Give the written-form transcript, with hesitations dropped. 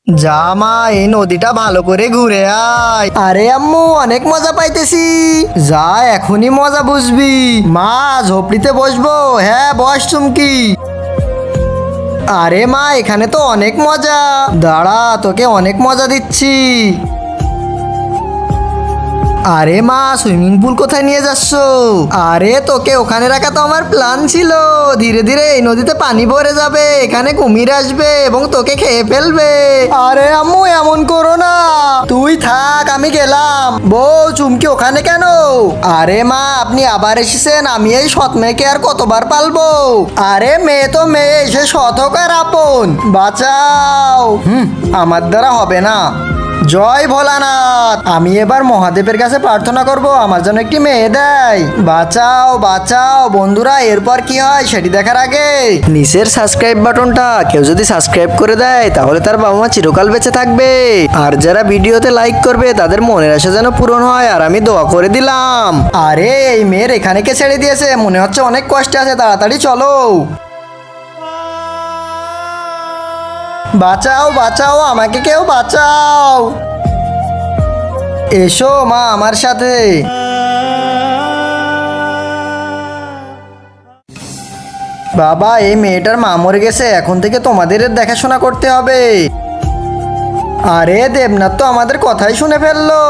যা মা, এই নদীটা ভালো করে ঘুরে আয়। আরে আম্মু, অনেক মজা পাইতেছি। যা, এখনই মজা বুঝবি। মা, ঝোপড়িতে বসবো? হ্যাঁ বস চুমকি। আরে মা, এখানে তো অনেক মজা। দাঁড়া, তোকে অনেক মজা দিচ্ছি। আরে মা, সুইমিং পুল কোথায় নিয়ে যাচ্ছ? আরে তোকে ওখানে রাখা তো আমার প্ল্যান ছিল। ধীরে ধীরে এই নদীতে পানি ভরে যাবে, এখানে কুমির আসবে এবং তোকে খেয়ে ফেলবে। আরে আম্মু, এমন করো না। তুই থাক, আমি গেলাম। বউ, চুমকি ওখানে কেন? আরে মা, আপনি আবার এসেছেন। আমি এই সৎ মেয়েকে আর কতবার পালবো? আরে মেয়ে তো মেয়ে, সে সৎ হোক আর আপন। বাঁচাও। আমার দ্বারা হবে না। জয় ভোলানাথ। আমি এবার মহাদেবের কাছে প্রার্থনা করব আমার জন্য একটি মেয়ে দেয়। বাঁচাও বাঁচাও বন্ধুরা, এরপর কি হয় সেটি দেখার আগে নিচের সাবস্ক্রাইব বাটনটা কেউ যদি সাবস্ক্রাইব করে দেয় তাহলে তার বাবা মা চিরকাল বেঁচে থাকবে। আর যারা ভিডিওতে লাইক করবে তাদের মনের আশা যেন পূরণ হয়, আর আমি দোয়া করে দিলাম। আরে এই মেয়ের এখানে কে ছেড়ে দিয়েছে? মনে হচ্ছে অনেক কষ্টে আছে, তাড়াতাড়ি চলো। বাঁচাও বাঁচাও, আমাকে কেউ বাঁচাও। এসো মা আমার সাথে। বাবা, এই মেয়েটার মা মরে গেছে, এখন থেকে তোমাদের এর দেখাশোনা করতে হবে। আরে দেবনাথ তো আমাদের কথাই শুনে ফেললো।